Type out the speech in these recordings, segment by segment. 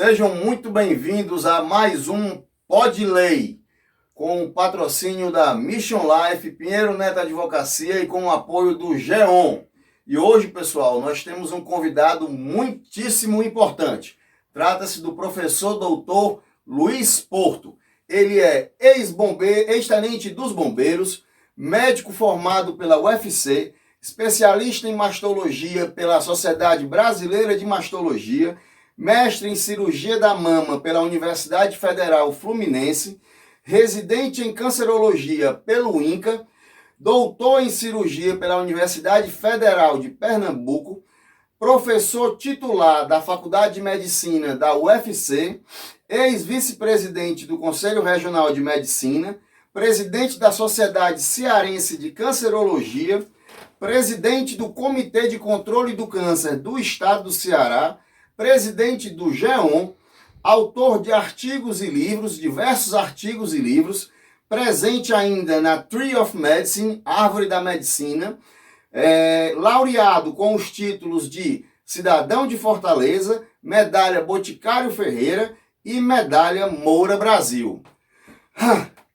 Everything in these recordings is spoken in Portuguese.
Sejam muito bem-vindos a mais um Pod Lei, com o patrocínio da Mission Life, Pinheiro Neto Advocacia e com o apoio do GEON. E hoje, pessoal, nós temos um convidado muitíssimo importante. Trata-se do professor doutor Luiz Porto. Ele é ex-bombeiro, ex-tenente dos bombeiros, médico formado pela UFC, especialista em mastologia pela Sociedade Brasileira de Mastologia, mestre em cirurgia da mama pela Universidade Federal Fluminense, residente em cancerologia pelo INCA, doutor em cirurgia pela Universidade Federal de Pernambuco, professor titular da Faculdade de Medicina da UFC, ex-vice-presidente do Conselho Regional de Medicina, presidente da Sociedade Cearense de Cancerologia, presidente do Comitê de Controle do Câncer do Estado do Ceará, presidente do GEON, autor de artigos e livros, diversos artigos e livros, presente ainda na Tree of Medicine, Árvore da Medicina, laureado com os títulos de Cidadão de Fortaleza, Medalha Boticário Ferreira e Medalha Moura Brasil.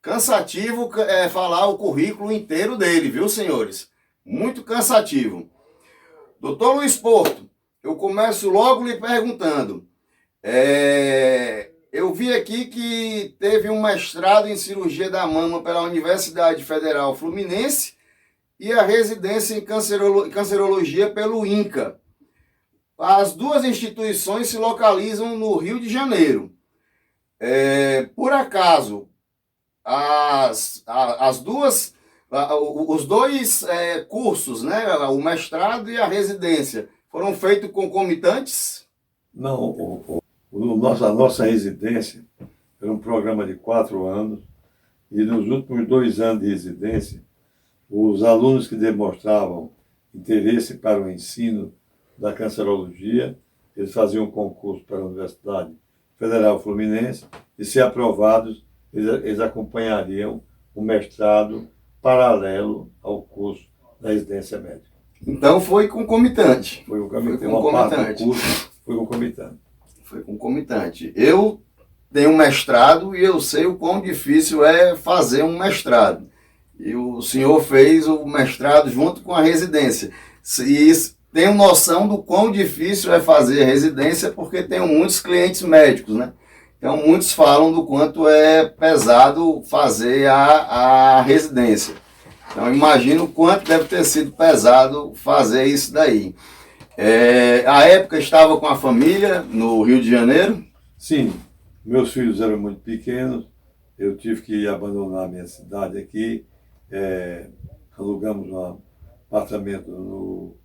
Cansativo falar o currículo inteiro dele, viu, senhores? Muito cansativo. Doutor Luiz Porto, eu começo logo lhe perguntando. Eu vi aqui que teve um mestrado em cirurgia da mama pela Universidade Federal Fluminense e a residência em cancerologia pelo INCA. As duas instituições se localizam no Rio de Janeiro. Por acaso, os dois cursos, né, o mestrado e a residência, foram feitos concomitantes? Não, a nossa residência era um programa de 4 anos e nos últimos 2 anos de residência, os alunos que demonstravam interesse para o ensino da cancerologia, eles faziam um concurso para a Universidade Federal Fluminense e, se aprovados, eles acompanhariam o mestrado paralelo ao curso da residência médica. Então foi concomitante. Foi concomitante. Foi concomitante. Eu tenho um mestrado e eu sei o quão difícil é fazer um mestrado. E o senhor fez o mestrado junto com a residência. E tenho noção do quão difícil é fazer a residência, porque tenho muitos clientes médicos, né? Então, muitos falam do quanto é pesado fazer a residência. Então, imagino o quanto deve ter sido pesado fazer isso daí. A época estava com a família no Rio de Janeiro? Sim, meus filhos eram muito pequenos, eu tive que abandonar a minha cidade aqui, alugamos um apartamento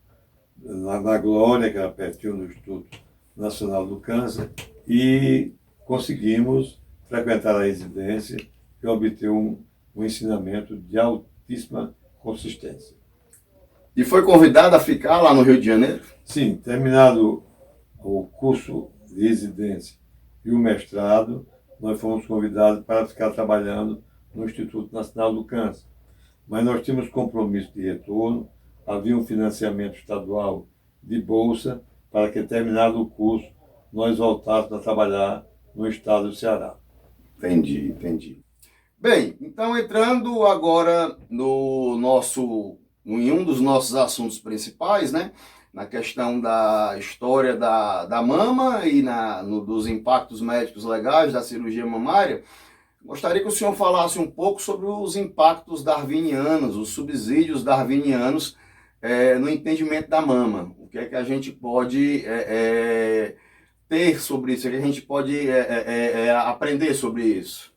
na Glória, que era pertinho do Instituto Nacional do Câncer, e conseguimos frequentar a residência e obter um ensinamento de altíssima consistência. E foi convidado a ficar lá no Rio de Janeiro? Sim, terminado o curso de residência e o mestrado, nós fomos convidados para ficar trabalhando no Instituto Nacional do Câncer. Mas nós tínhamos compromisso de retorno, havia um financiamento estadual de bolsa para que, terminado o curso, nós voltássemos a trabalhar no estado do Ceará. Entendi. Bem, então entrando agora em um dos nossos assuntos principais, né? Na questão da história da mama e dos impactos médicos legais da cirurgia mamária, gostaria que o senhor falasse um pouco sobre os impactos darwinianos, os subsídios darwinianos no entendimento da mama. O que é que a gente pode ter sobre isso, o que a gente pode aprender sobre isso?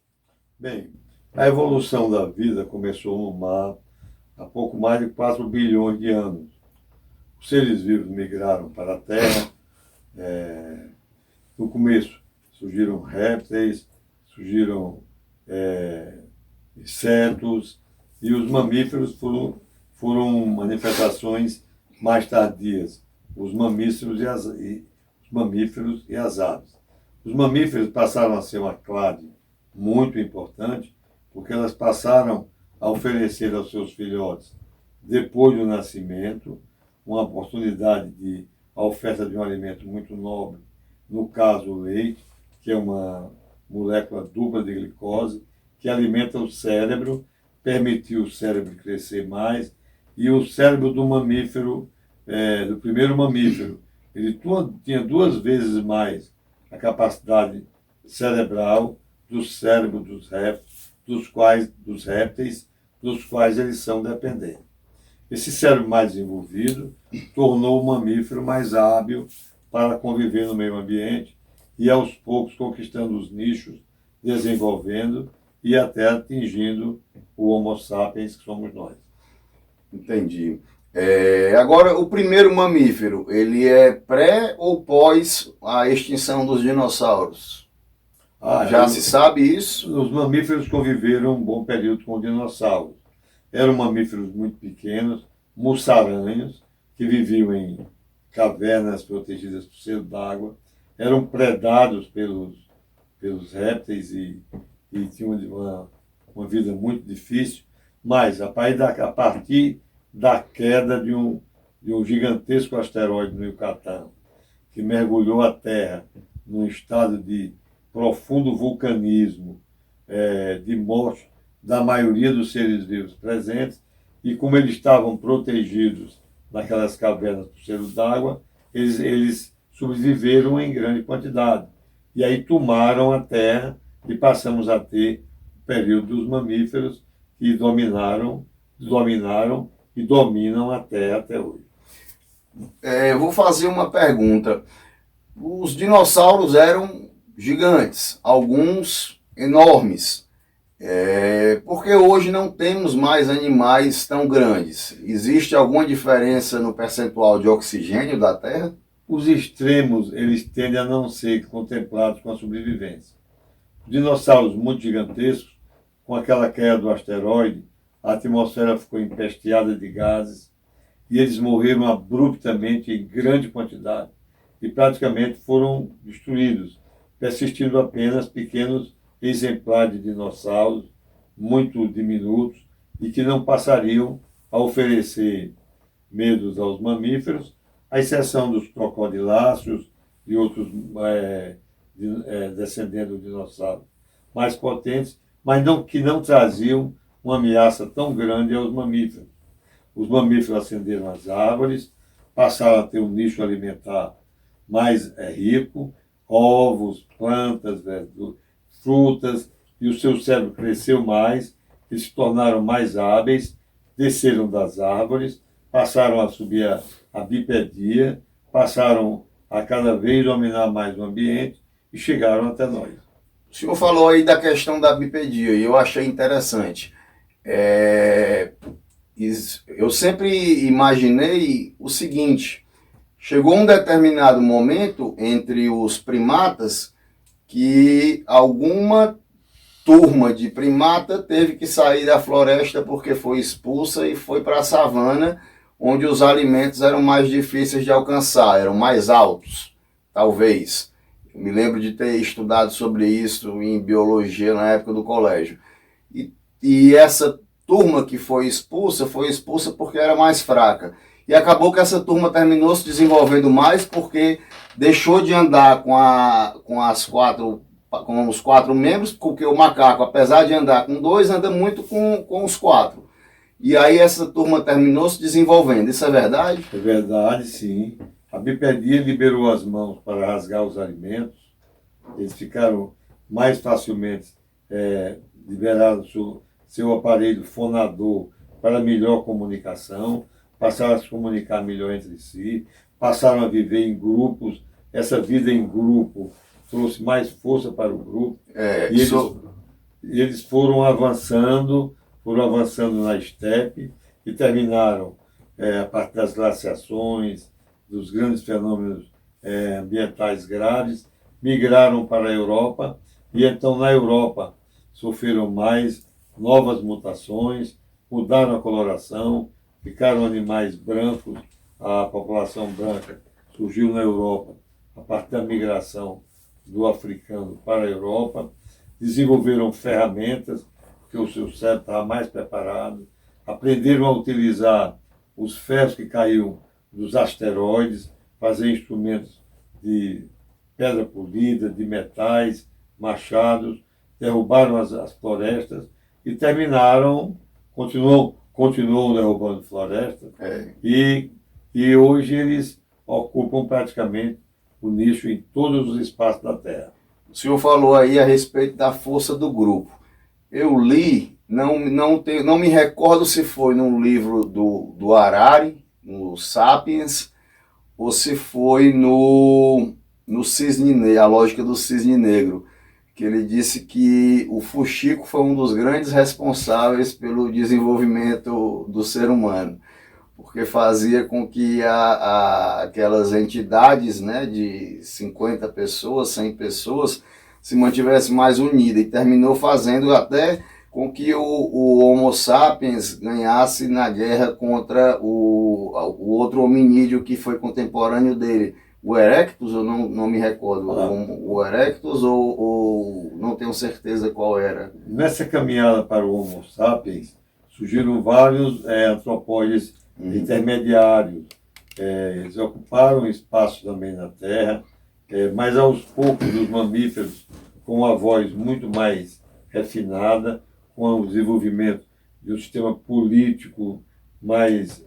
Bem, a evolução da vida começou no mar há pouco mais de 4 bilhões de anos. Os seres vivos migraram para a Terra. No começo surgiram répteis, surgiram insetos, e os mamíferos foram manifestações mais tardias, os mamíferos e as aves. Os mamíferos passaram a ser uma clade muito importante, porque elas passaram a oferecer aos seus filhotes, depois do nascimento, uma oportunidade a oferta de um alimento muito nobre, no caso o leite, que é uma molécula dupla de glicose, que alimenta o cérebro, permitiu o cérebro crescer mais, e o cérebro do mamífero, do primeiro mamífero, ele tinha 2 vezes mais a capacidade cerebral do cérebro dos répteis, dos quais eles são dependentes. Esse cérebro mais desenvolvido tornou o mamífero mais hábil para conviver no meio ambiente e, aos poucos, conquistando os nichos, desenvolvendo e até atingindo o Homo sapiens, que somos nós. Entendi. Agora, o primeiro mamífero, ele é pré ou pós a extinção dos dinossauros? Já se sabe isso? Os mamíferos conviveram um bom período com dinossauros. Eram mamíferos muito pequenos, mussaranhos, que viviam em cavernas protegidas por selo d'água, eram predados pelos répteis e tinham uma vida muito difícil, mas a partir da queda de um gigantesco asteroide no Yucatán, que mergulhou a Terra num estado de profundo vulcanismo, de morte da maioria dos seres vivos presentes, e como eles estavam protegidos naquelas cavernas por selo d'água, eles sobreviveram em grande quantidade. E aí tomaram a Terra e passamos a ter o período dos mamíferos que dominaram e dominam a Terra até hoje. Eu vou fazer uma pergunta. Os dinossauros eram gigantes, alguns enormes. Porque hoje não temos mais animais tão grandes. Existe alguma diferença no percentual de oxigênio da Terra? Os extremos, eles tendem a não ser contemplados com a sobrevivência. Os dinossauros muito gigantescos, com aquela queda do asteroide, a atmosfera ficou empesteada de gases e eles morreram abruptamente em grande quantidade e praticamente foram destruídos, persistindo apenas pequenos exemplares de dinossauros muito diminutos e que não passariam a oferecer medos aos mamíferos, à exceção dos crocodiláceos e outros descendentes do dinossauro mais potentes, mas que não traziam uma ameaça tão grande aos mamíferos. Os mamíferos ascenderam às árvores, passaram a ter um nicho alimentar mais rico, ovos, plantas, frutas, e o seu cérebro cresceu mais, eles se tornaram mais hábeis, desceram das árvores, passaram a subir a bipedia, passaram a cada vez dominar mais o ambiente e chegaram até nós. O senhor falou aí da questão da bipedia e eu achei interessante. Eu sempre imaginei o seguinte: chegou um determinado momento entre os primatas que alguma turma de primata teve que sair da floresta porque foi expulsa e foi para a savana, onde os alimentos eram mais difíceis de alcançar, eram mais altos, talvez. Eu me lembro de ter estudado sobre isso em biologia na época do colégio. E essa turma que foi expulsa porque era mais fraca. E acabou que essa turma terminou se desenvolvendo mais porque deixou de andar com os 4 membros, porque o macaco, apesar de andar com 2, anda muito com os 4. E aí essa turma terminou se desenvolvendo. Isso é verdade? É verdade, sim. A bipedia liberou as mãos para rasgar os alimentos. Eles ficaram mais facilmente liberados seu aparelho fonador para melhor comunicação, passaram a se comunicar melhor entre si, passaram a viver em grupos. Essa vida em grupo trouxe mais força para o grupo. Eles foram avançando na estepe e terminaram, a partir das glaciações, dos grandes fenômenos ambientais graves, migraram para a Europa e então na Europa sofreram mais novas mutações, mudaram a coloração, ficaram animais brancos, a população branca surgiu na Europa a partir da migração do africano para a Europa, desenvolveram ferramentas, porque o seu cérebro estava mais preparado, aprenderam a utilizar os ferros que caíam dos asteroides, fazer instrumentos de pedra polida, de metais, machados, derrubaram as florestas e continuam derrubando florestas, e hoje eles ocupam praticamente o nicho em todos os espaços da Terra. O senhor falou aí a respeito da força do grupo. Eu li, não me recordo se foi num livro do Harari, no Sapiens, ou se foi no Cisne Negro, a lógica do cisne negro, que ele disse que o Fuxico foi um dos grandes responsáveis pelo desenvolvimento do ser humano, porque fazia com que aquelas entidades, né, de 50 pessoas, 100 pessoas, se mantivessem mais unidas, e terminou fazendo até com que o Homo sapiens ganhasse na guerra contra o outro hominídeo que foi contemporâneo dele, o Erectus, eu não me recordo, o Erectus ou não tenho certeza qual era. Nessa caminhada para o Homo sapiens, surgiram vários antropóides intermediários. Eles ocuparam espaço também na Terra, mas aos poucos os mamíferos, com uma voz muito mais refinada, com o desenvolvimento de um sistema político mais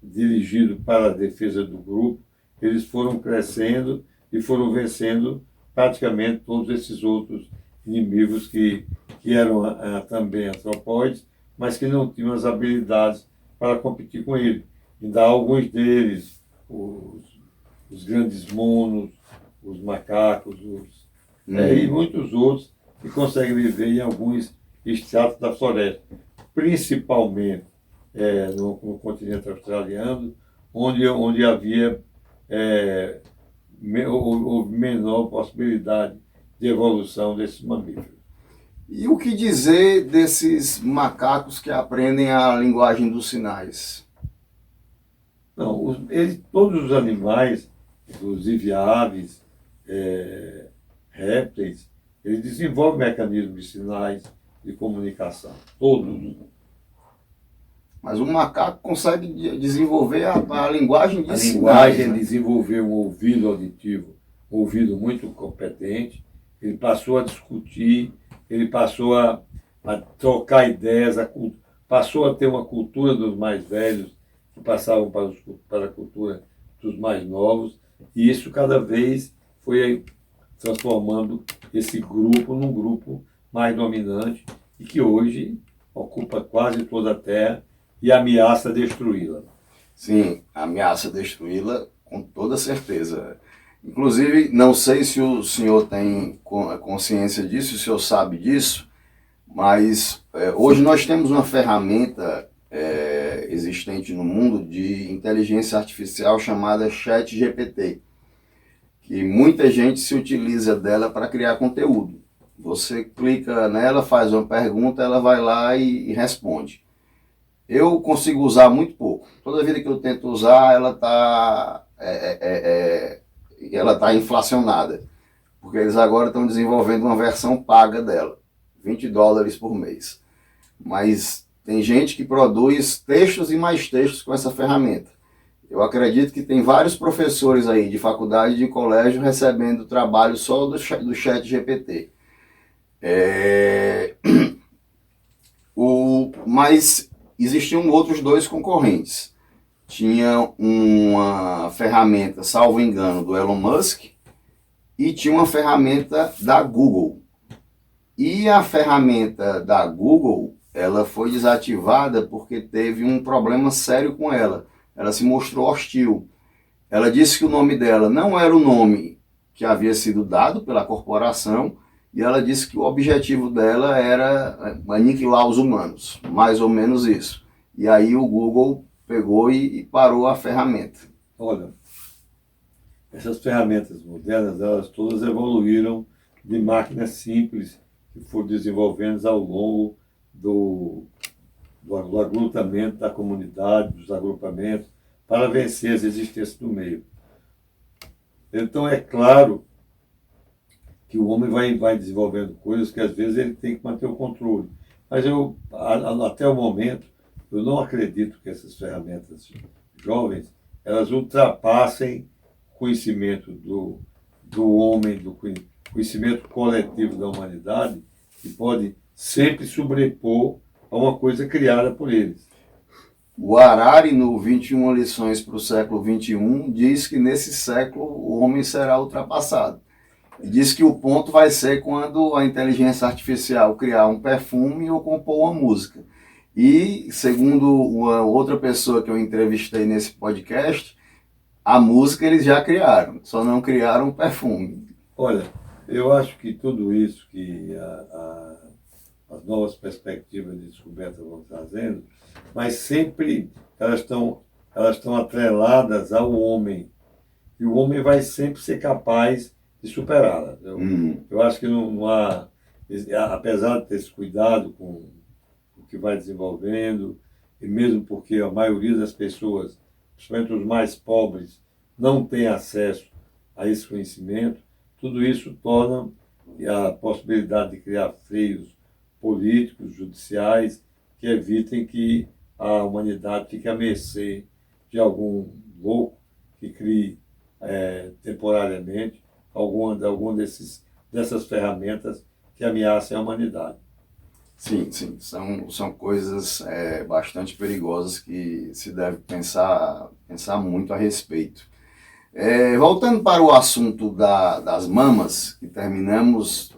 dirigido para a defesa do grupo, eles foram crescendo e foram vencendo praticamente todos esses outros inimigos que eram também antropóides, mas que não tinham as habilidades para competir com ele. Ainda há alguns deles, os grandes monos, os macacos, e muitos outros que conseguem viver em alguns estratos da floresta, principalmente no continente australiano, onde havia houve menor possibilidade de evolução desses mamíferos. E o que dizer desses macacos que aprendem a linguagem dos sinais? Não, todos os animais, inclusive aves, répteis, eles desenvolvem mecanismos de sinais de comunicação, todos. Mas o macaco consegue desenvolver a linguagem de sinais. A linguagem, né? Desenvolveu um ouvido auditivo, um ouvido muito competente, ele passou a discutir, ele passou a trocar ideias, passou a ter uma cultura dos mais velhos, que passavam para a cultura dos mais novos, e isso cada vez foi transformando esse grupo num grupo mais dominante e que hoje ocupa quase toda a Terra e ameaça destruí-la. Sim, ameaça destruí-la com toda certeza. Inclusive, não sei se o senhor tem consciência disso, se o senhor sabe disso, mas hoje nós temos uma ferramenta existente no mundo de inteligência artificial chamada ChatGPT, que muita gente se utiliza dela para criar conteúdo. Você clica nela, faz uma pergunta, ela vai lá e responde. Eu consigo usar muito pouco. Toda vida que eu tento usar, ela está inflacionada, porque eles agora estão desenvolvendo uma versão paga dela, $20 por mês. Mas tem gente que produz textos e mais textos com essa ferramenta. Eu acredito que tem vários professores aí de faculdade e de colégio recebendo trabalho só do ChatGPT. Mas existiam outros dois concorrentes. Tinha uma ferramenta, salvo engano, do Elon Musk, e tinha uma ferramenta da Google. E a ferramenta da Google, ela foi desativada porque teve um problema sério com ela. Ela se mostrou hostil. Ela disse que o nome dela não era o nome que havia sido dado pela corporação, e ela disse que o objetivo dela era aniquilar os humanos, mais ou menos isso. E aí o Google pegou e parou a ferramenta. Olha, essas ferramentas modernas, elas todas evoluíram de máquinas simples que foram desenvolvendo ao longo do agrupamento da comunidade, dos agrupamentos, para vencer as existências do meio. Então é claro que o homem vai desenvolvendo coisas que às vezes ele tem que manter o controle. Mas até o momento, eu não acredito que essas ferramentas jovens, elas ultrapassem o conhecimento do homem, do conhecimento coletivo da humanidade, que pode sempre sobrepor a uma coisa criada por eles. O Harari, no 21 lições para o século XXI, diz que nesse século o homem será ultrapassado. E diz que o ponto vai ser quando a inteligência artificial criar um perfume ou compor uma música. E, segundo uma outra pessoa que eu entrevistei nesse podcast, a música eles já criaram, só não criaram o perfume. Olha, eu acho que tudo isso que as novas perspectivas de descoberta vão trazendo, mas sempre elas estão atreladas ao homem. E o homem vai sempre ser capaz de superá-las. Eu acho que não há, apesar de ter esse cuidado com o que vai desenvolvendo, e mesmo porque a maioria das pessoas, principalmente os mais pobres, não tem acesso a esse conhecimento, tudo isso torna a possibilidade de criar freios políticos, judiciais, que evitem que a humanidade fique à mercê de algum louco que crie temporariamente algum dessas ferramentas que ameacem a humanidade. Sim, são coisas bastante perigosas que se deve pensar muito a respeito. Voltando para o assunto das mamas, que terminamos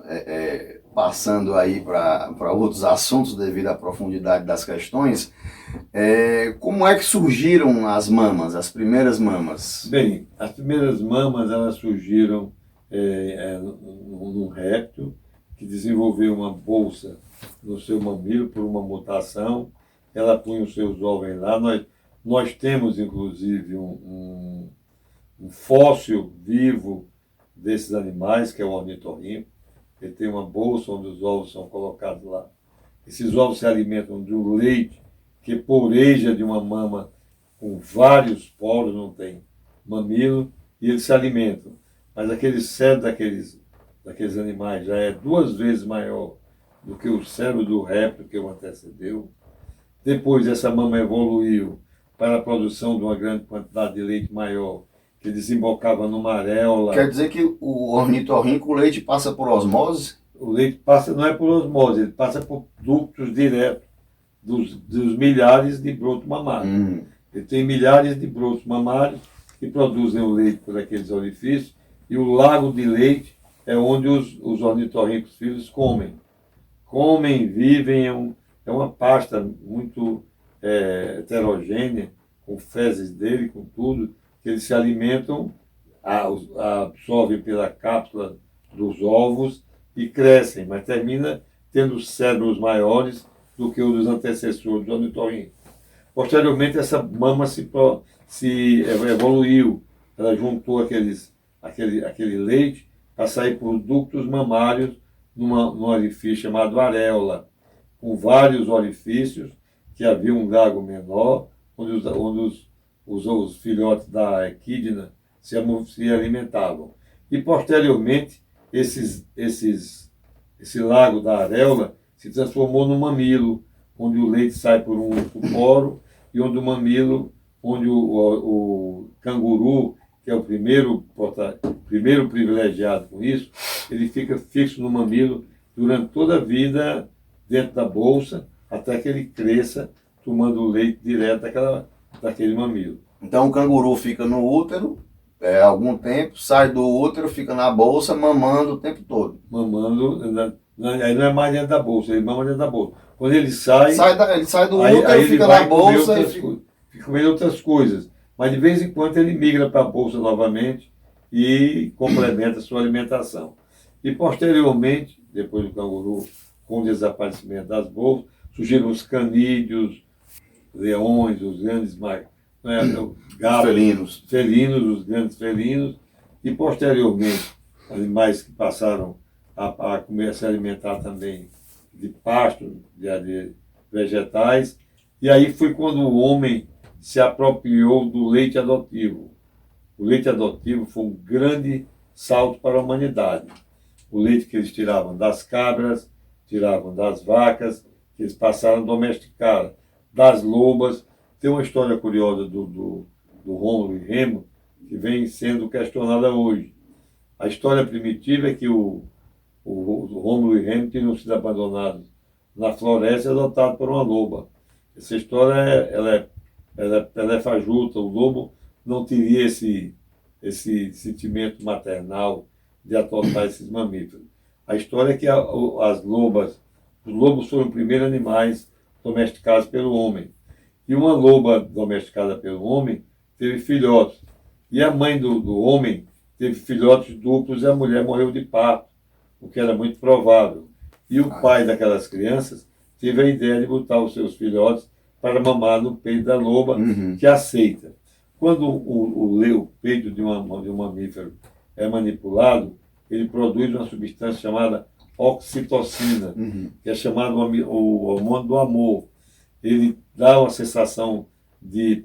passando aí para outros assuntos devido à profundidade das questões, como é que surgiram as mamas, as primeiras mamas? Bem, as primeiras mamas elas surgiram num réptil que desenvolveu uma bolsa no seu mamilo por uma mutação. Ela punha os seus ovos lá. Nós temos, inclusive, um fóssil vivo desses animais, que é o ornitorrinco. Ele tem uma bolsa onde os ovos são colocados lá. Esses ovos se alimentam de um leite que poreja de uma mama com vários poros, não tem mamilo, e eles se alimentam. Mas aquele cérebro daqueles animais já é 2 vezes maior do que o cérebro do réptil que o antecedeu. Depois essa mama evoluiu para a produção de uma grande quantidade de leite maior, que desembocava numa areola. Quer dizer que o ornitorrinco, o leite passa por osmose? O leite passa, não é por osmose, ele passa por ductos diretos dos milhares de brotos mamários. Ele tem milhares de brotos mamários que produzem o leite por aqueles orifícios, e o lago de leite é onde os ornitorrincos filhos comem. Comem, vivem, é uma pasta muito heterogênea, com fezes dele, com tudo, que eles se alimentam, absorvem pela cápsula dos ovos e crescem, mas termina tendo cérebros maiores do que os dos antecessores do ornitorrinco. Posteriormente, essa mama se evoluiu, ela juntou aquele leite para sair por ductos mamários num orifício chamado areola, com vários orifícios, que havia um lago menor, onde os filhotes da equidna se alimentavam. E, posteriormente, esse lago da areola se transformou num mamilo, onde o leite sai por um poro, e onde o mamilo, onde o canguru, que é o primeiro privilegiado com isso, ele fica fixo no mamilo durante toda a vida dentro da bolsa, até que ele cresça, tomando o leite direto daquele mamilo. Então o canguru fica no útero algum tempo, sai do útero, fica na bolsa, mamando o tempo todo. Mamando, aí não é mais dentro da bolsa, ele mama dentro da bolsa. Quando ele sai ele sai do útero, fica na bolsa e fica comendo outras coisas. Mas de vez em quando ele migra para a bolsa novamente e complementa a sua alimentação. E posteriormente, depois do canguru, com o desaparecimento das bolsas, surgiram os canídeos, leões, os grandes gatos, felinos, os grandes felinos, e posteriormente animais que passaram a comer, a se alimentar também de pasto, de vegetais, e aí foi quando o homem se apropriou do leite adotivo. O leite adotivo foi um grande salto para a humanidade. O leite que eles tiravam das cabras, tiravam das vacas, que eles passaram a domesticar, das lobas. Tem uma história curiosa do Rômulo e Remo, que vem sendo questionada hoje. A história primitiva é que o Rômulo e Remo tinham sido abandonados na floresta e adotados por uma loba. Essa história ela é fajuta. O lobo não teria esse sentimento maternal de adotar esses mamíferos. A história é que os lobos foram os primeiros animais domesticados pelo homem. E uma loba domesticada pelo homem teve filhotes. E a mãe do homem teve filhotes duplos e a mulher morreu de parto, o que era muito provável. E o pai daquelas crianças teve a ideia de botar os seus filhotes para mamar no peito da loba, que aceita. Quando o peito de um mamífero é manipulado, ele produz uma substância chamada oxitocina, que é chamado o hormônio do amor. Ele dá uma sensação de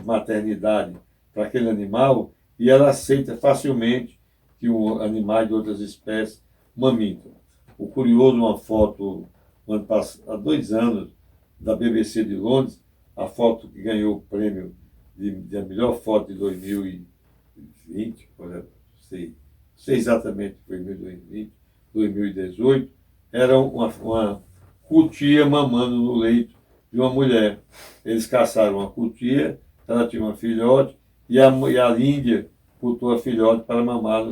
maternidade para aquele animal e ela aceita facilmente que o animal de outras espécies mamitam. O curioso, uma foto há 2 anos da BBC de Londres, a foto que ganhou o prêmio de a melhor foto de 2020, não sei exatamente se foi 2020, 2018, era uma cutia mamando no leito de uma mulher. Eles caçaram uma cutia, ela tinha uma filhote, e a Índia botou a filhote para mamar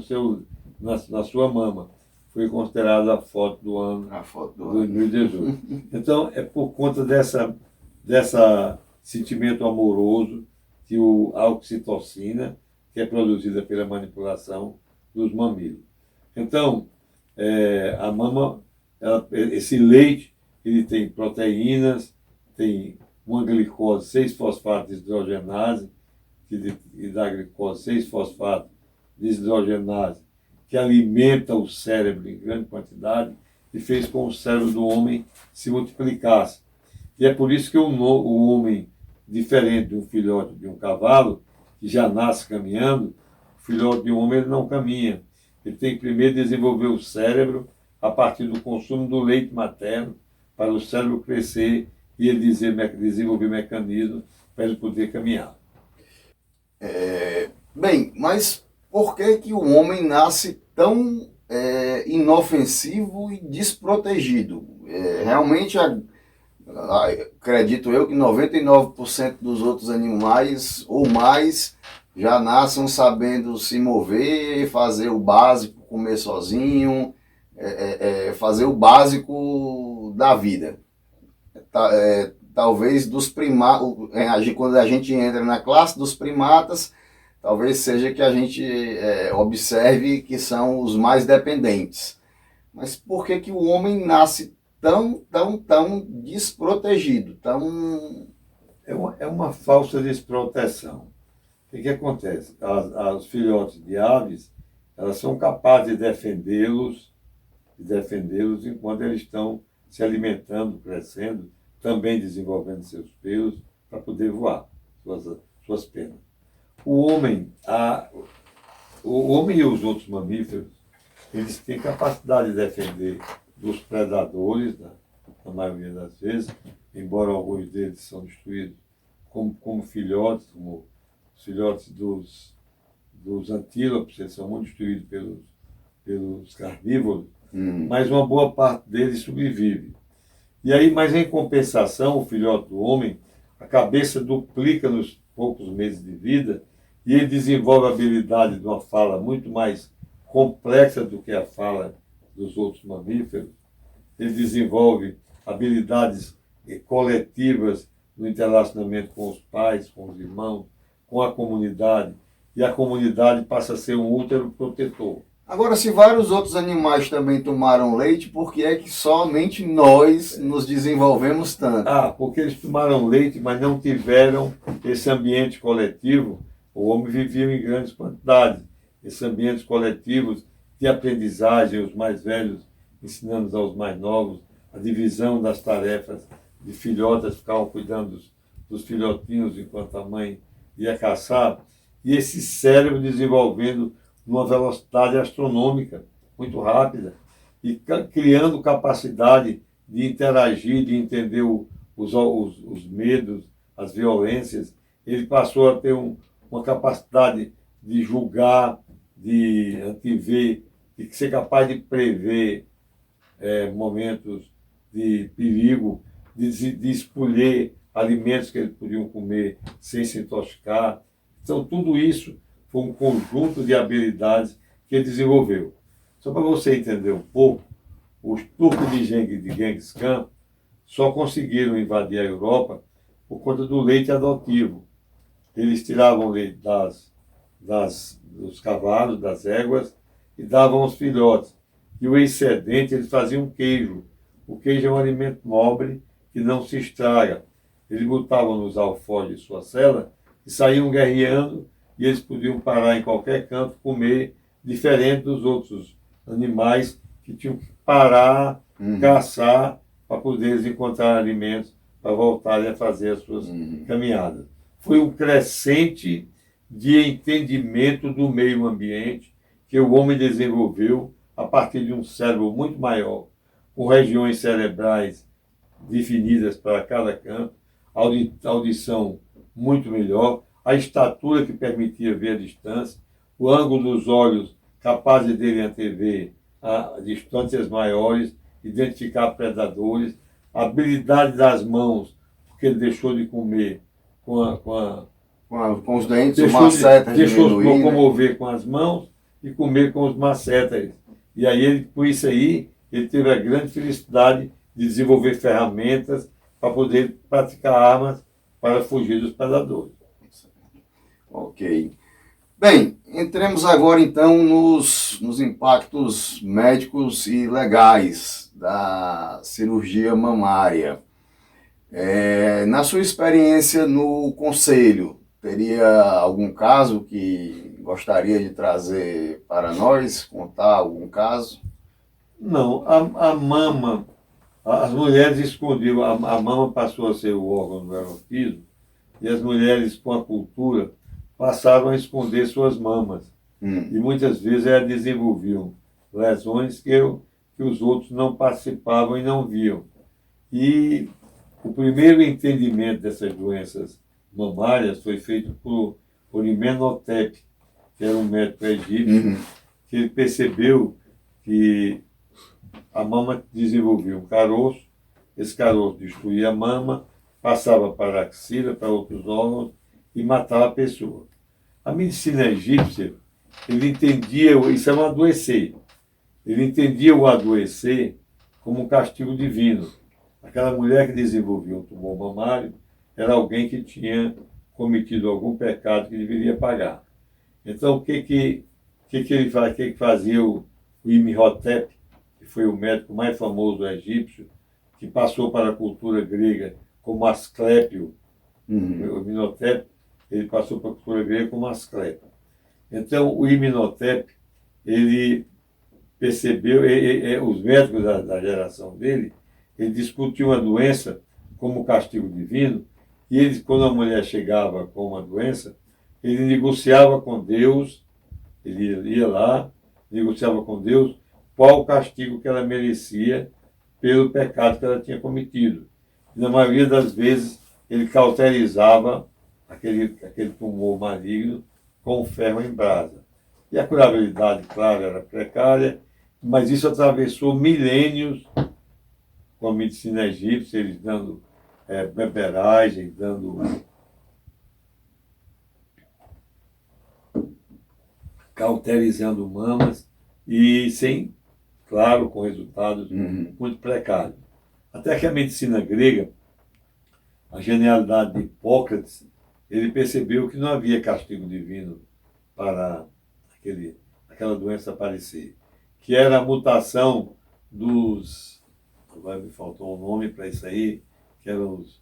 na sua mama. Foi considerada a foto do ano 2018. Então, é por conta dessa sentimento amoroso que a oxitocina, que é produzida pela manipulação dos mamilos. Então, a mama, esse leite, ele tem proteínas, tem uma glicose 6-fosfato deshidrogenase, que dá glicose 6-fosfato deshidrogenase, que alimenta o cérebro em grande quantidade e fez com que o cérebro do homem se multiplicasse. E é por isso que o homem, diferente de um filhote de um cavalo, que já nasce caminhando, o filhote de um homem ele não caminha. Ele tem que primeiro desenvolver o cérebro a partir do consumo do leite materno, para o cérebro crescer e ele desenvolver mecanismos para ele poder caminhar. Bem, mas por que o homem nasce tão inofensivo e desprotegido? Realmente, acredito eu que 99% dos outros animais ou mais já nascem sabendo se mover, fazer o básico, comer sozinho, fazer o básico da vida. Talvez dos primatas, quando a gente entra na classe dos primatas, talvez seja que a gente observe que são os mais dependentes. Mas por que o homem nasce tão desprotegido? É uma falsa desproteção. O que acontece? Os filhotes de aves, elas são capazes de defendê-los enquanto eles estão se alimentando, crescendo, também desenvolvendo seus pelos para poder voar, suas penas. O homem e os outros mamíferos, eles têm capacidade de defender dos predadores, na maioria das vezes, embora alguns deles são destruídos como filhotes, como os filhotes dos antílopes, eles são muito destruídos pelos carnívoros, mas uma boa parte deles sobrevive. E aí, mas em compensação, o filhote do homem, a cabeça duplica nos poucos meses de vida e ele desenvolve a habilidade de uma fala muito mais complexa do que a fala dos outros mamíferos. Ele desenvolve habilidades coletivas no interrelacionamento com os pais, com os irmãos, com a comunidade, e a comunidade passa a ser um útero protetor. Agora, se vários outros animais também tomaram leite, por que é que somente nós nos desenvolvemos tanto? Porque eles tomaram leite, mas não tiveram esse ambiente coletivo. O homem vivia em grandes quantidades. Esses ambientes coletivos de aprendizagem, os mais velhos ensinando aos mais novos, a divisão das tarefas de filhotas, ficavam cuidando dos filhotinhos enquanto a mãe ia caçar. E esse cérebro desenvolvendo numa velocidade astronômica, muito rápida, e criando capacidade de interagir, de entender os medos, as violências. Ele passou a ter uma capacidade de julgar, de antever, de ser capaz de prever momentos de perigo, de escolher alimentos que eles podiam comer sem se intoxicar. Então, tudo isso foi um conjunto de habilidades que ele desenvolveu. Só para você entender um pouco, os turcos de Genghis Khan só conseguiram invadir a Europa por conta do leite adotivo. Eles tiravam leite dos cavalos, das éguas, e davam aos filhotes. E o excedente eles faziam queijo. O queijo é um alimento nobre que não se estraga. Eles botavam nos alforjes de sua cela e saíam guerreando, e eles podiam parar em qualquer canto, comer, diferente dos outros animais que tinham que parar, caçar, para poder encontrar alimentos para voltarem a fazer as suas caminhadas. Foi um crescente de entendimento do meio ambiente que o homem desenvolveu a partir de um cérebro muito maior, com regiões cerebrais definidas para cada canto, audição muito melhor, a estatura que permitia ver a distância, o ângulo dos olhos capazes dele antever a distâncias maiores, identificar predadores, a habilidade das mãos, porque ele deixou de comer com os dentes, deixou o masseter deixou se diminuir, né? locomover com as mãos e comer com os masséteres. E aí, por isso aí, ele teve a grande felicidade de desenvolver ferramentas para poder praticar armas para fugir dos predadores. Ok. Bem, entremos agora então nos impactos médicos e legais da cirurgia mamária. Na sua experiência no conselho, teria algum caso que gostaria de trazer para nós, contar algum caso? Não, a mama, as mulheres escondiam, a mama passou a ser o órgão do erotismo, e as mulheres com a cultura passaram a esconder suas mamas. E muitas vezes elas desenvolviam lesões que os outros não participavam e não viam. E o primeiro entendimento dessas doenças mamárias foi feito por Imhotep, que era um médico egípcio, que ele percebeu que a mama desenvolvia um caroço, esse caroço destruía a mama, passava para a axila, para outros órgãos e matava a pessoa. A medicina egípcia, ele entendia, isso é um adoecer, ele entendia o adoecer como um castigo divino. Aquela mulher que desenvolvia um tumor mamário era alguém que tinha cometido algum pecado que deveria pagar. Então, o que fazia o Imhotep, que foi o médico mais famoso egípcio, que passou para a cultura grega como Asclépio. O Imhotep, ele passou para a cultura grega como Asclépio. Então, o Imhotep, ele percebeu, os médicos da geração dele, ele discutiu uma doença como castigo divino, e ele, quando a mulher chegava com uma doença, ele negociava com Deus, ele ia lá, negociava com Deus qual o castigo que ela merecia pelo pecado que ela tinha cometido. E, na maioria das vezes, ele cauterizava aquele tumor maligno com ferro em brasa. E a curabilidade, claro, era precária, mas isso atravessou milênios com a medicina egípcia, eles dando beberagem, cauterizando mamas, e sem, claro, com resultados muito precários. Até que a medicina grega, a genialidade de Hipócrates, ele percebeu que não havia castigo divino para aquela doença aparecer, que era a mutação dos... Agora me faltou um nome para isso aí, que eram os...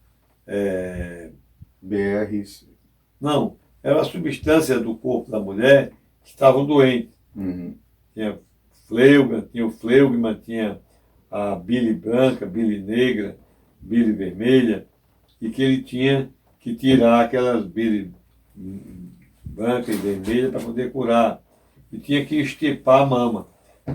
BRs. Não, era a substância do corpo da mulher que estavam doentes. Tinha o fleugma, tinha a bile branca, bile negra, bile vermelha, e que ele tinha que tirar aquelas bile brancas e vermelhas para poder curar. E tinha que extirpar a mama.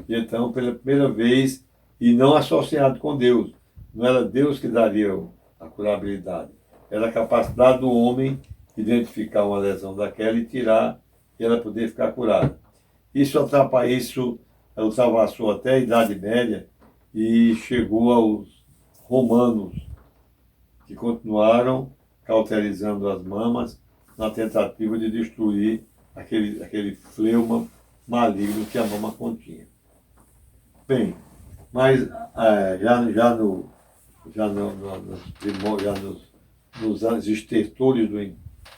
E então, pela primeira vez, e não associado com Deus, não era Deus que daria a curabilidade, era a capacidade do homem identificar uma lesão daquela e tirar, e ela poder ficar curada. Isso ultrapassou até a Idade Média e chegou aos romanos, que continuaram cauterizando as mamas na tentativa de destruir aquele fleuma maligno que a mama continha. Bem, mas nos estertores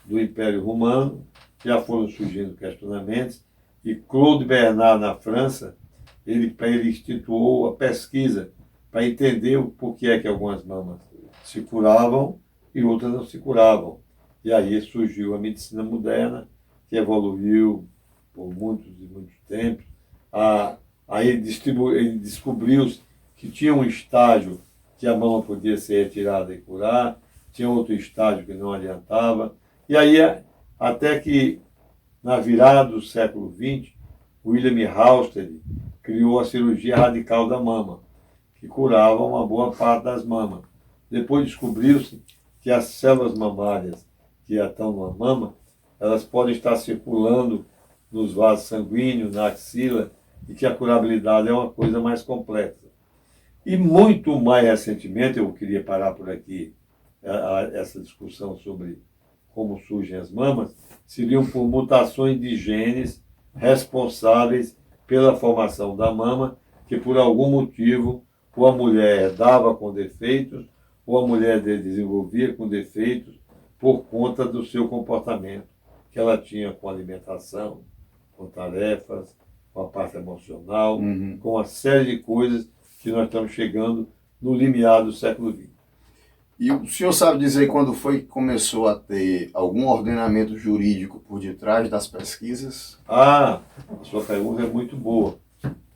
do Império Romano já foram surgindo questionamentos, e Claude Bernard, na França, ele instituiu a pesquisa para entender o porquê é que algumas mamas se curavam e outras não se curavam. E aí surgiu a medicina moderna, que evoluiu por muitos e muitos tempos. Aí ele descobriu que tinha um estágio que a mama podia ser retirada e curar, tinha outro estágio que não adiantava. E aí, até que, na virada do século XX, William Halsted criou a cirurgia radical da mama, que curava uma boa parte das mamas. Depois descobriu-se que as células mamárias que estão na mama, elas podem estar circulando nos vasos sanguíneos, na axila, e que a curabilidade é uma coisa mais complexa. E muito mais recentemente, eu queria parar por aqui essa discussão sobre como surgem as mamas, seriam por mutações de genes responsáveis pela formação da mama, que por algum motivo ou a mulher dava com defeitos, ou a mulher desenvolvia com defeitos por conta do seu comportamento que ela tinha com alimentação, com tarefas, com a parte emocional, com uma série de coisas que nós estamos chegando no limiar do século XX. E o senhor sabe dizer quando foi que começou a ter algum ordenamento jurídico por detrás das pesquisas? A sua pergunta é muito boa.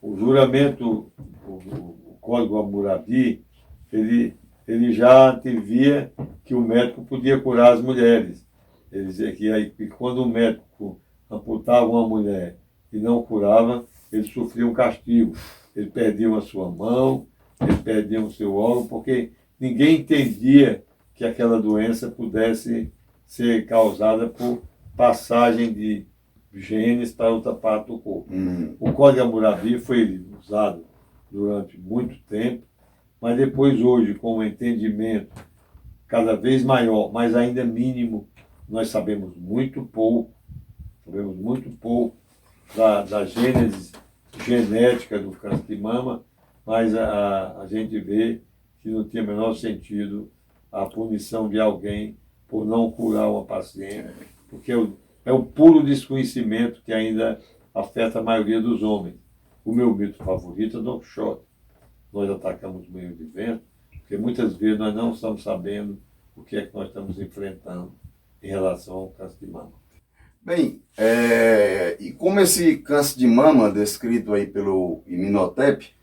O juramento, o Código Hammurabi, ele já antevia que o médico podia curar as mulheres. Ele dizia que quando o médico amputava uma mulher e não curava, ele sofria um castigo. Ele perdia a sua mão, ele perdia o seu órgão, porque ninguém entendia que aquela doença pudesse ser causada por passagem de genes para outra parte do corpo. O Código Hammurabi foi usado durante muito tempo, mas depois hoje, com o entendimento cada vez maior, mas ainda mínimo, nós sabemos muito pouco da gênese genética do câncer de mama, mas a gente vê que não tinha o menor sentido a punição de alguém por não curar uma paciente, porque é o puro desconhecimento que ainda afeta a maioria dos homens. O meu mito favorito é Don Quixote. Nós atacamos o moinho de vento, porque muitas vezes nós não estamos sabendo o que é que nós estamos enfrentando em relação ao câncer de mama. Bem, e como esse câncer de mama, descrito aí pelo Imhotep,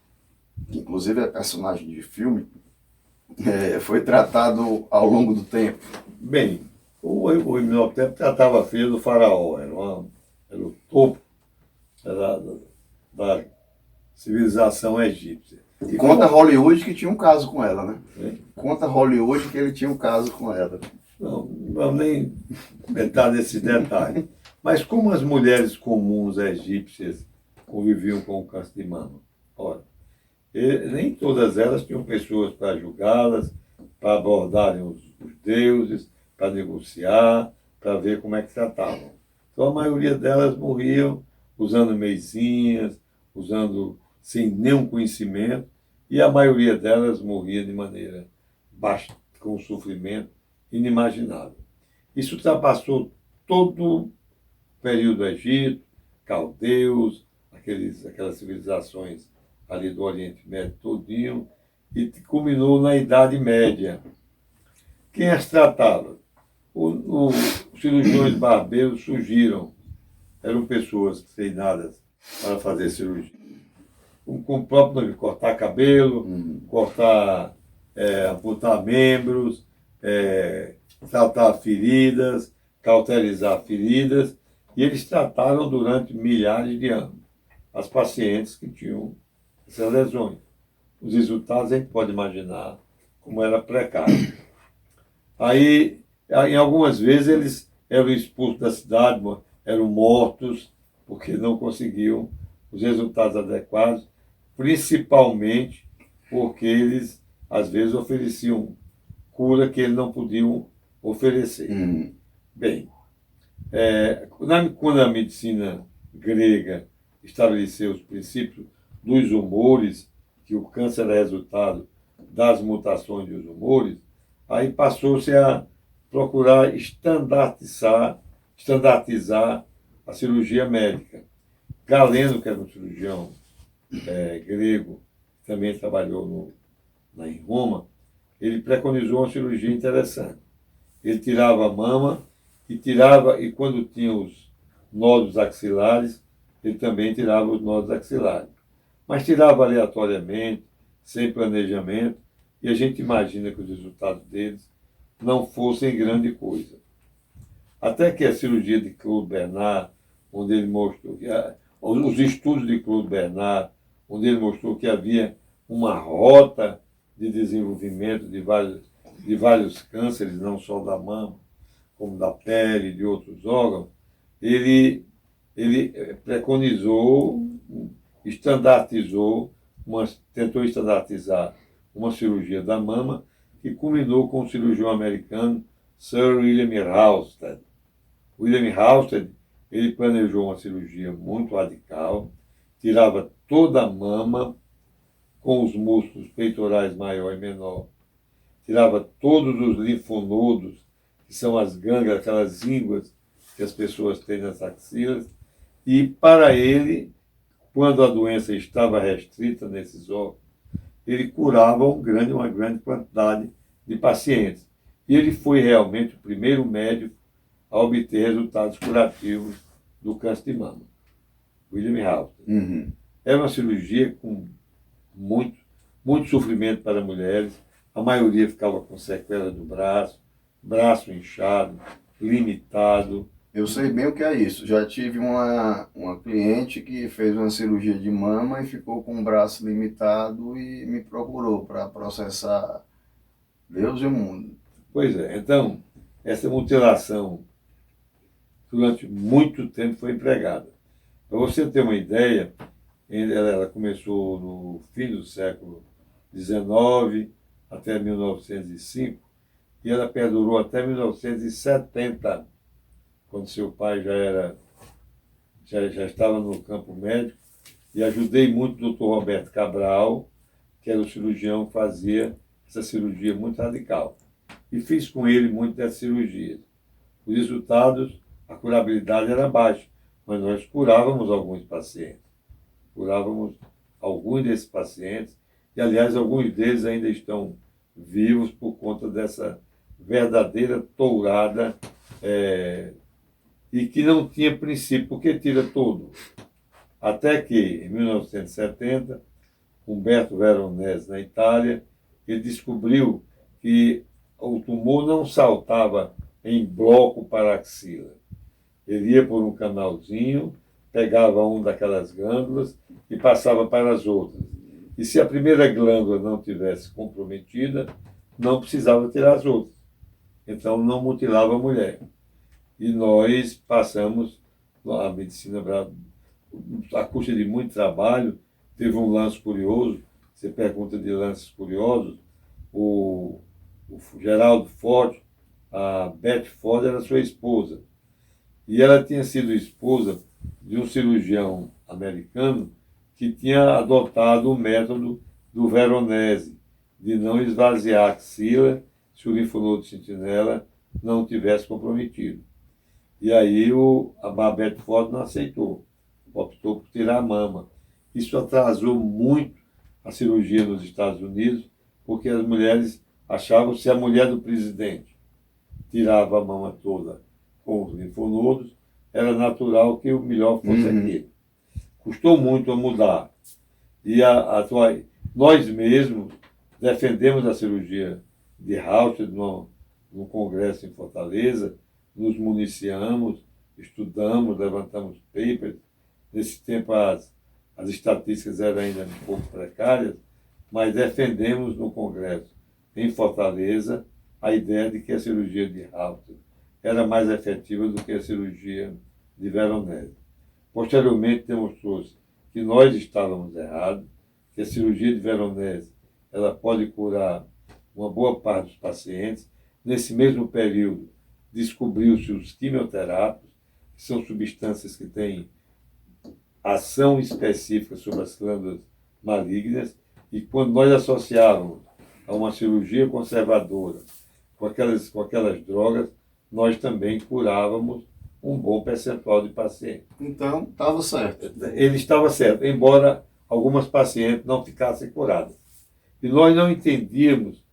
que inclusive é personagem de filme, foi tratado ao longo do tempo? Bem, o Imhotep tratava a filha do faraó, era o topo da civilização egípcia. E conta Hollywood que tinha um caso com ela, né? É? Conta Hollywood que ele tinha um caso com ela. Não vamos nem entrar nesse detalhe. Mas como as mulheres comuns egípcias conviviam com o câncer de mama? Ora, nem todas elas tinham pessoas para julgá-las, para abordarem os deuses, para negociar, para ver como é que tratavam. Então a maioria delas morriam usando meizinhas, usando sem nenhum conhecimento, e a maioria delas morria de maneira baixa, com sofrimento inimaginável. Isso ultrapassou todo o período do Egito, caldeus, aquelas civilizações ali do Oriente Médio todinho, e culminou na Idade Média. Quem as tratava? Os cirurgiões barbeiros surgiram. Eram pessoas treinadas para fazer cirurgia. Com o próprio nome, cortar cabelo, amputar membros, tratar feridas, cauterizar feridas, e eles trataram durante milhares de anos as pacientes que tinham essas lesões. Os resultados a gente pode imaginar como era precário. Aí, em algumas vezes, eles eram expulsos da cidade, eram mortos, porque não conseguiam os resultados adequados, principalmente porque eles, às vezes, ofereciam cura que eles não podiam oferecer. Bem, quando a medicina grega estabeleceu os princípios dos humores, que o câncer é resultado das mutações dos humores, aí passou-se a procurar estandartizar a cirurgia médica. Galeno, que era um cirurgião grego, também trabalhou em Roma, ele preconizou uma cirurgia interessante. Ele tirava a mama e quando tinha os nódulos axilares, ele também tirava os nódulos axilares. Mas tirava aleatoriamente, sem planejamento, e a gente imagina que os resultados deles não fossem grande coisa. Até que a cirurgia de Claude Bernard, onde ele mostrou os estudos de Claude Bernard, onde ele mostrou que havia uma rota de desenvolvimento de vários cânceres, não só da mama, como da pele e de outros órgãos, ele preconizou, tentou estandartizar uma cirurgia da mama que culminou com o cirurgião americano Sir William Halsted. William Halsted, ele planejou uma cirurgia muito radical, tirava toda a mama com os músculos peitorais maior e menor, tirava todos os linfonodos, que são as gânglias, aquelas ínguas que as pessoas têm nas axilas, e para ele, quando a doença estava restrita nesses órgãos, ele curava uma grande quantidade de pacientes. E ele foi realmente o primeiro médico a obter resultados curativos do câncer de mama. William Halsted. Era uma cirurgia com muito sofrimento para mulheres. A maioria ficava com sequela do braço inchado, limitado. Eu sei bem o que é isso. Já tive uma cliente que fez uma cirurgia de mama e ficou com o braço limitado e me procurou para processar Deus e o mundo. Pois é. Então, essa mutilação durante muito tempo foi empregada. Para você ter uma ideia, ela começou no fim do século XIX até 1905 e ela perdurou até 1970, quando seu pai já estava no campo médico, e ajudei muito o Dr. Roberto Cabral, que era o cirurgião que fazia essa cirurgia muito radical. E fiz com ele muitas dessas cirurgias. Os resultados, a curabilidade era baixa, mas nós curávamos alguns pacientes. Curávamos alguns desses pacientes, e aliás, alguns deles ainda estão vivos por conta dessa verdadeira tourada e que não tinha princípio, porque tira todo. Até que, em 1970, Umberto Veronese, na Itália, ele descobriu que o tumor não saltava em bloco para a axila. Ele ia por um canalzinho, pegava uma daquelas glândulas e passava para as outras. E se a primeira glândula não tivesse comprometida, não precisava tirar as outras. Então não mutilava a mulher. E nós passamos, a medicina brasileira, à custa de muito trabalho, teve um lance curioso, você pergunta de lances curiosos, o Geraldo Ford, a Beth Ford era sua esposa. E ela tinha sido esposa de um cirurgião americano que tinha adotado o método do Veronese, de não esvaziar a axila se o linfonodo de sentinela não tivesse comprometido. E aí a Babette Ford não aceitou, optou por tirar a mama. Isso atrasou muito a cirurgia nos Estados Unidos, porque as mulheres achavam que se a mulher do presidente tirava a mama toda com os linfonodos, era natural que o melhor fosse aquele. Custou muito a mudar. E nós mesmos defendemos a cirurgia de Halsted no congresso em Fortaleza, nos municiamos, estudamos, levantamos papers. Nesse tempo as estatísticas eram ainda um pouco precárias, mas defendemos no congresso em Fortaleza a ideia de que a cirurgia de Halsted era mais efetiva do que a cirurgia de Veronese. Posteriormente, demonstrou-se que nós estávamos errados, que a cirurgia de Veronese ela pode curar uma boa parte dos pacientes. Nesse mesmo período, descobriu-se os quimioterápicos, que são substâncias que têm ação específica sobre as glândulas malignas, e quando nós associávamos a uma cirurgia conservadora com aquelas drogas, nós também curávamos um bom percentual de pacientes. Então, estava certo. Ele estava certo, embora algumas pacientes não ficassem curadas. E nós não entendíamos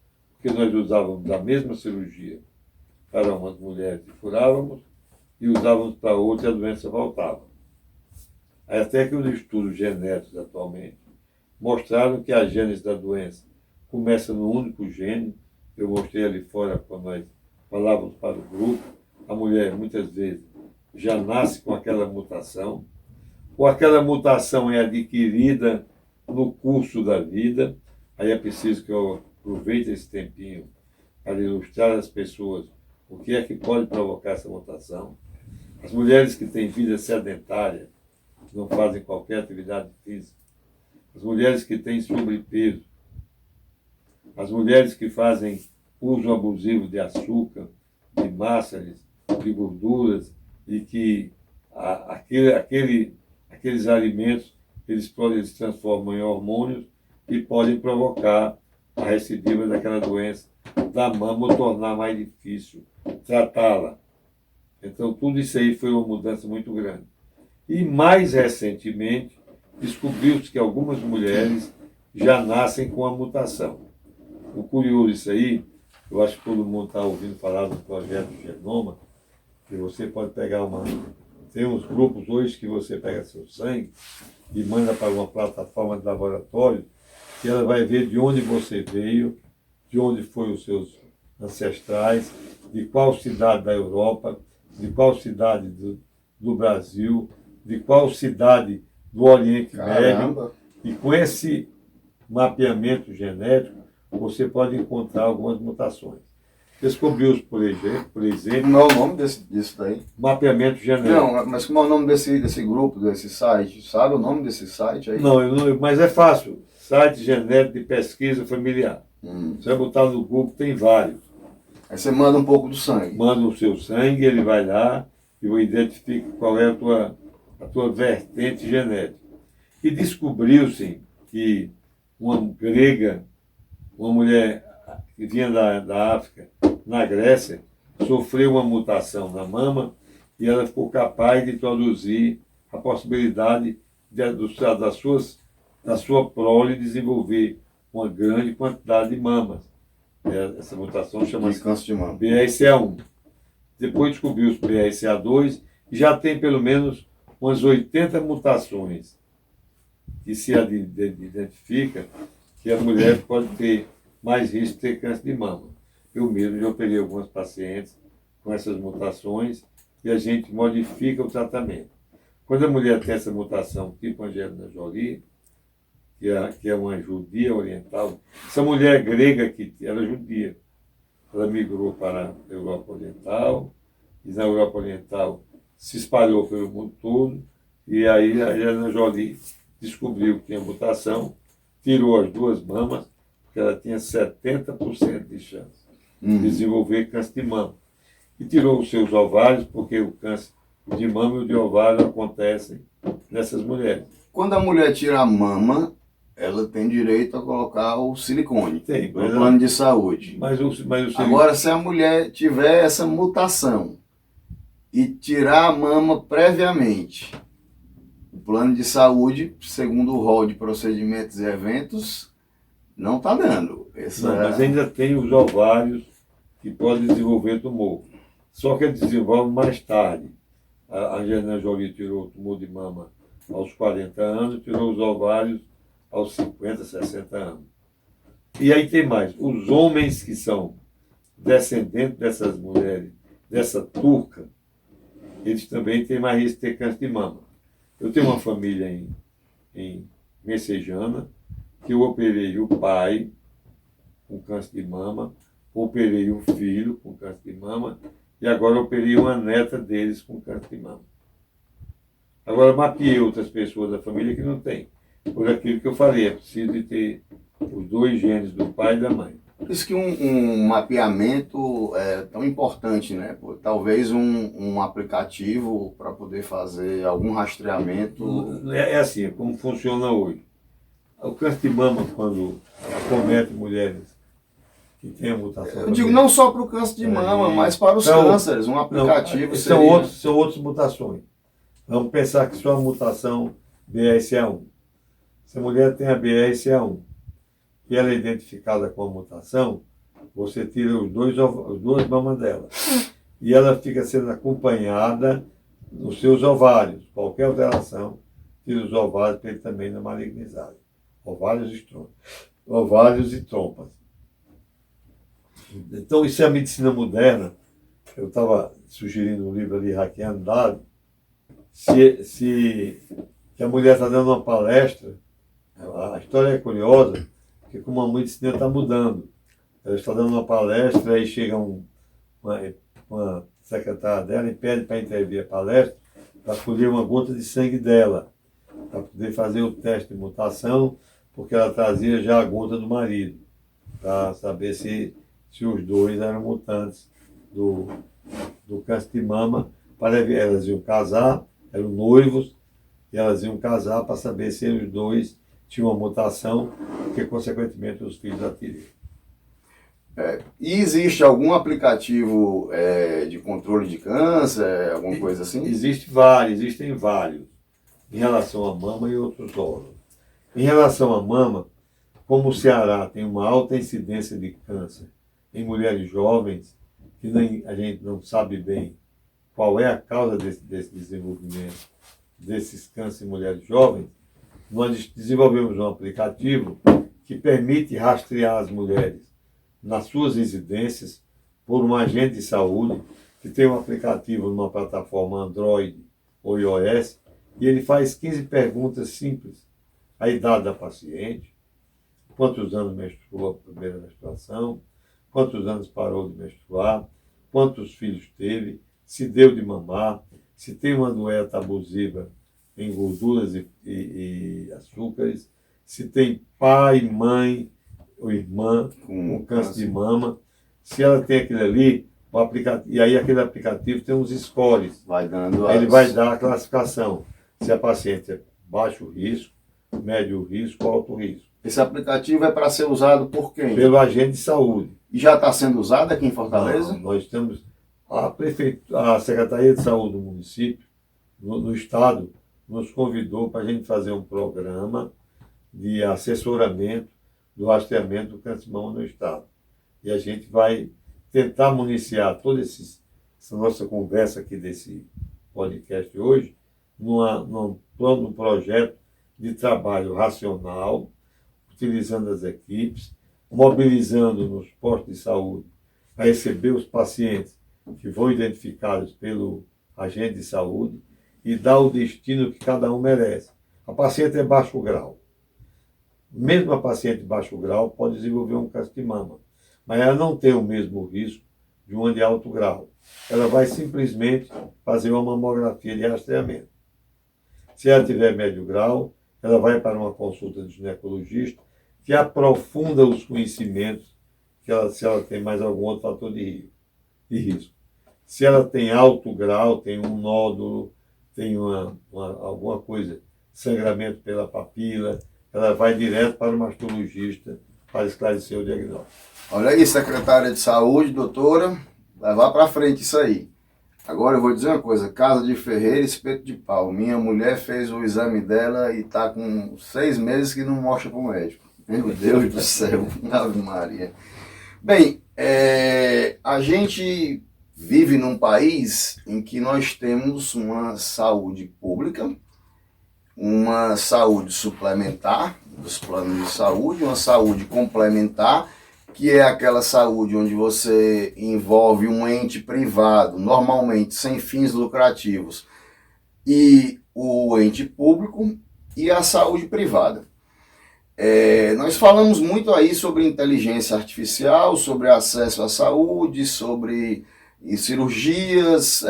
que nós usávamos a mesma cirurgia para umas mulheres e curávamos, e usávamos para outras e a doença voltava. Até que os estudos genéticos atualmente mostraram que a gênese da doença começa no único gene. Eu mostrei ali fora, quando nós falávamos para o grupo, a mulher muitas vezes já nasce com aquela mutação, ou aquela mutação é adquirida no curso da vida. Aí é preciso que eu aproveite esse tempinho para ilustrar às pessoas o que é que pode provocar essa mutação. As mulheres que têm vida sedentária, não fazem qualquer atividade física, as mulheres que têm sobrepeso, as mulheres que fazem uso abusivo de açúcar, de massas, de gorduras, e que aqueles alimentos eles se transformam em hormônios e podem provocar a recidiva daquela doença da mama ou tornar mais difícil tratá-la. Então, tudo isso aí foi uma mudança muito grande. E, mais recentemente, descobriu-se que algumas mulheres já nascem com a mutação. O curioso disso aí, eu acho que todo mundo está ouvindo falar do projeto Genoma, que você pode pegar Tem uns grupos hoje que você pega seu sangue e manda para uma plataforma de laboratório, que ela vai ver de onde você veio, de onde foram os seus ancestrais, de qual cidade da Europa, de qual cidade do Brasil, de qual cidade do Oriente Médio. E com esse mapeamento genético, você pode encontrar algumas mutações. Descobriu-se, por exemplo... Como é o nome disso daí? Mapeamento genético. Não, mas como é o nome desse grupo, desse site? Sabe o nome desse site aí? Não, mas é fácil. Site genético de pesquisa familiar. Você vai botar no Google, tem vários. Aí você manda um pouco do sangue. Manda o seu sangue, ele vai lá e identifica qual é a tua vertente genética. E descobriu-se que uma grega, uma mulher que vinha da África, na Grécia, sofreu uma mutação na mama e ela ficou capaz de produzir a possibilidade da sua prole desenvolver uma grande quantidade de mamas. Essa mutação chama-se BRCA1. Depois descobriu-se BRCA2 e já tem pelo menos umas 80 mutações que se identifica que a mulher pode ter mais risco de ter câncer de mama. Eu mesmo já operei algumas pacientes com essas mutações e a gente modifica o tratamento. Quando a mulher tem essa mutação, tipo Angelina Jolie, que é uma judia oriental, essa mulher grega que era judia, ela migrou para a Europa Oriental, e na Europa Oriental se espalhou pelo mundo todo, e aí a Angelina Jolie descobriu que tinha mutação, tirou as duas mamas, porque ela tinha 70% de chance de desenvolver câncer de mama. E tirou os seus ovários, porque o câncer de mama e o de ovário acontecem nessas mulheres. Quando a mulher tira a mama, ela tem direito a colocar o silicone no plano de saúde. Agora, se a mulher tiver essa mutação e tirar a mama previamente, o plano de saúde, segundo o rol de procedimentos e eventos, não está dando. Não, mas ainda tem os ovários que podem desenvolver tumor. Só que ele desenvolve mais tarde. A Angelina Jolie tirou o tumor de mama aos 40 anos, tirou os ovários aos 50, 60 anos. E aí tem mais. Os homens que são descendentes dessas mulheres, dessa turca, eles também têm mais risco de ter câncer de mama. Eu tenho uma família em Messejana, que eu operei o pai com câncer de mama, operei o filho com câncer de mama, e agora operei uma neta deles com câncer de mama. Agora, mapeei outras pessoas da família que não têm. Por aquilo que eu falei, é preciso de ter os dois genes do pai e da mãe. Por isso que um mapeamento é tão importante, né? Pô, talvez um aplicativo para poder fazer algum rastreamento. É assim, é como funciona hoje. O câncer de mama, quando acomete mulheres que têm a mutação... Eu digo não só para o câncer de mama, mas para os cânceres. Um aplicativo seria... São outras mutações. Vamos pensar que só a mutação BRCA1. Se a mulher tem a BRCA1 e ela é identificada com a mutação, você tira as duas mamas dela. E ela fica sendo acompanhada nos seus ovários. Qualquer alteração, tira os ovários para ele também não malignizar. Ovários e trompas. Então, isso é a medicina moderna. Eu estava sugerindo um livro ali, Hackeando Dados. Se a mulher está dando uma palestra, a história é curiosa, porque como a medicina está mudando. Ela está dando uma palestra, aí chega uma secretária dela e pede para intervir a palestra para colher uma gota de sangue dela, para poder fazer o teste de mutação, porque ela trazia já a gota do marido, para saber se os dois eram mutantes do câncer de mama. Elas iam casar, eram noivos, e elas iam casar para saber se os dois tinham uma mutação, porque consequentemente os filhos a teriam. E existe algum aplicativo de controle de câncer, alguma coisa assim? Existem vários, em relação à mama e outros órgãos. Em relação à mama, como o Ceará tem uma alta incidência de câncer em mulheres jovens, que a gente não sabe bem qual é a causa desse desenvolvimento desses cânceres em mulheres jovens, nós desenvolvemos um aplicativo que permite rastrear as mulheres nas suas residências por um agente de saúde, que tem um aplicativo numa plataforma Android ou iOS, e ele faz 15 perguntas simples. A idade da paciente, quantos anos menstruou a primeira menstruação, quantos anos parou de menstruar, quantos filhos teve, se deu de mamar, se tem uma dieta abusiva em gorduras e açúcares, se tem pai, mãe ou irmã com câncer de mama, se ela tem aquilo ali, e aí aquele aplicativo tem uns scores. Ele vai dar a classificação, se a paciente é baixo risco, médio risco ou alto risco. Esse aplicativo é para ser usado por quem? Pelo agente de saúde. E já está sendo usado aqui em Fortaleza? Não, nós temos a Secretaria de Saúde do município, no estado, nos convidou para a gente fazer um programa de assessoramento do rastreamento do câncer de mama no estado. E a gente vai tentar municiar toda essa nossa conversa aqui desse podcast hoje num projeto de trabalho racional, utilizando as equipes, mobilizando nos postos de saúde para receber os pacientes que vão identificados pelo agente de saúde e dar o destino que cada um merece. A paciente é baixo grau. Mesmo a paciente de baixo grau pode desenvolver um câncer de mama, mas ela não tem o mesmo risco de uma de alto grau. Ela vai simplesmente fazer uma mamografia de rastreamento. Se ela tiver médio grau, ela vai para uma consulta de ginecologista que aprofunda os conhecimentos se ela tem mais algum outro fator de risco. Se ela tem alto grau, tem um nódulo, tem alguma coisa, sangramento pela papila, ela vai direto para o mastologista para esclarecer o diagnóstico. Olha aí, secretária de saúde, doutora, levar para frente isso aí. Agora eu vou dizer uma coisa, casa de ferreiro, espeto de pau. Minha mulher fez o exame dela e está com 6 meses que não mostra para o médico. Meu Deus do céu, Ave Maria. Bem, a gente vive num país em que nós temos uma saúde pública, uma saúde suplementar dos planos de saúde, uma saúde complementar, que é aquela saúde onde você envolve um ente privado, normalmente sem fins lucrativos, e o ente público e a saúde privada. Nós falamos muito aí sobre inteligência artificial, sobre acesso à saúde, sobre cirurgias,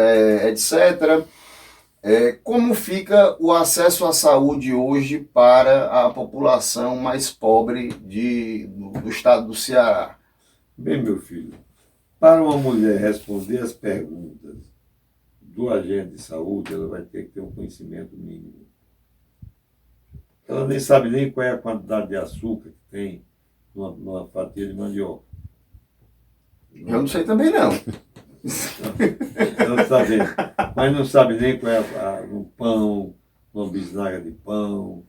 etc. Como fica o acesso à saúde hoje para a população mais pobre do estado do Ceará? Bem, meu filho, para uma mulher responder as perguntas do agente de saúde, ela vai ter que ter um conhecimento mínimo. Ela nem sabe nem qual é a quantidade de açúcar que tem numa fatia de mandioca. Eu não sei também não. Não sabe, mas não sabe nem qual é um pão, uma bisnaga de pão,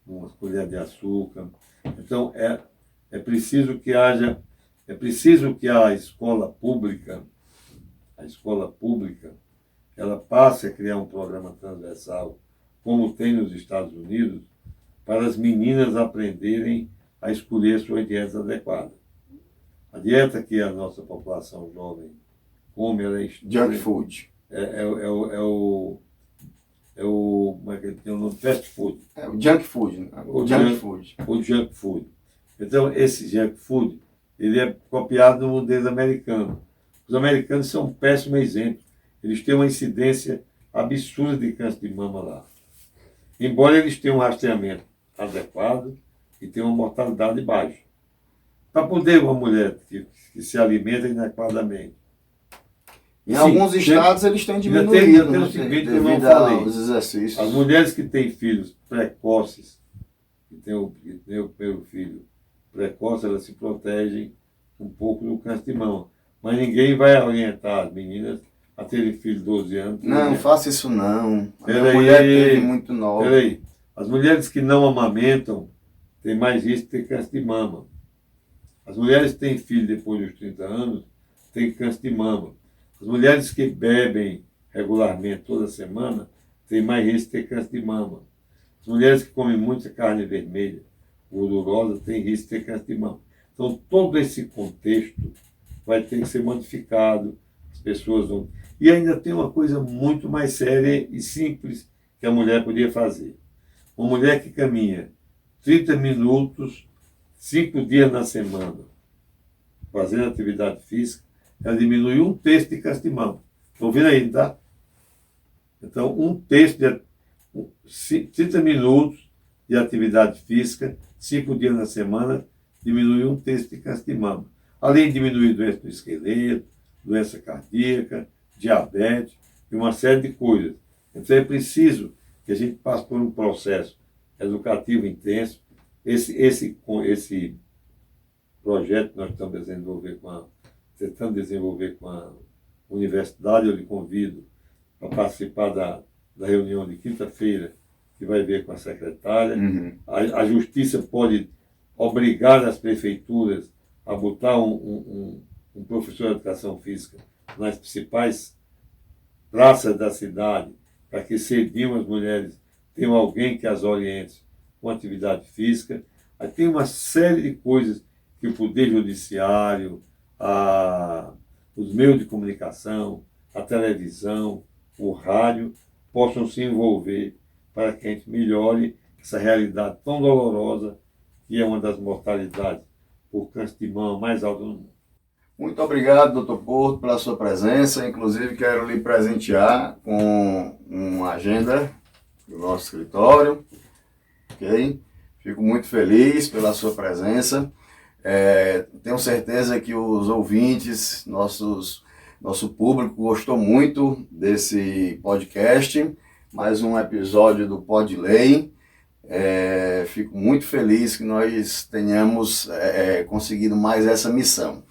uma colher de açúcar. Então é preciso que a escola pública, ela passe a criar um programa transversal, como tem nos Estados Unidos, para as meninas aprenderem a escolher sua dieta adequada. A dieta que a nossa população jovem come, ela é Junk food. Como é que ele tem o nome? Fast food. O junk food. Né? O junk food. O junk food. Então, esse junk food, ele é copiado no modelo americano. Os americanos são um péssimo exemplo. Eles têm uma incidência absurda de câncer de mama lá. Embora eles tenham um rastreamento adequado e tenham uma mortalidade baixa. Para poder uma mulher que se alimenta inadequadamente. Em alguns estados eles têm diminuído, tem o seguinte, devido aos exercícios. As mulheres que têm filhos precoces, que têm o primeiro filho precoce, elas se protegem um pouco do câncer de mama. Mas ninguém vai orientar as meninas a terem filho de 12 anos. Não, faça isso não. A minha mulher teve muito nova. Peraí. As mulheres que não amamentam têm mais risco de ter câncer de mama. As mulheres que têm filho depois dos 30 anos têm câncer de mama. As mulheres que bebem regularmente toda semana têm mais risco de ter câncer de mama. As mulheres que comem muita carne vermelha, gordurosa, têm risco de ter câncer de mama. Então, todo esse contexto vai ter que ser modificado. As pessoas vão... E ainda tem uma coisa muito mais séria e simples que a mulher podia fazer. Uma mulher que caminha 30 minutos, 5 dias na semana, fazendo atividade física, ela diminui 1/3 de câncer de mama. Estão vendo aí, tá? Então, 1/3 de 30 minutos de atividade física, 5 dias na semana, diminui 1/3 de câncer de mama. Além de diminuir doença do esqueleto, doença cardíaca, diabetes e uma série de coisas. Então, é preciso que a gente passe por um processo educativo intenso. Esse projeto que nós estamos tentando desenvolver com a universidade, eu lhe convido para participar da reunião de quinta-feira, que vai ver com a secretária. Uhum. A justiça pode obrigar as prefeituras a botar um professor de educação física nas principais praças da cidade, para que cedinho as mulheres tenham alguém que as oriente com atividade física. Aí tem uma série de coisas que o Poder Judiciário, os meios de comunicação, a televisão, o rádio, possam se envolver para que a gente melhore essa realidade tão dolorosa que é uma das mortalidades por câncer de mama mais alta no mundo. Muito obrigado, doutor Porto, pela sua presença. Inclusive, quero lhe presentear com uma agenda do nosso escritório. Ok? Fico muito feliz pela sua presença. Tenho certeza que os ouvintes, nosso público gostou muito desse podcast. Mais um episódio do Pod Lei. Fico muito feliz que nós tenhamos conseguido mais essa missão.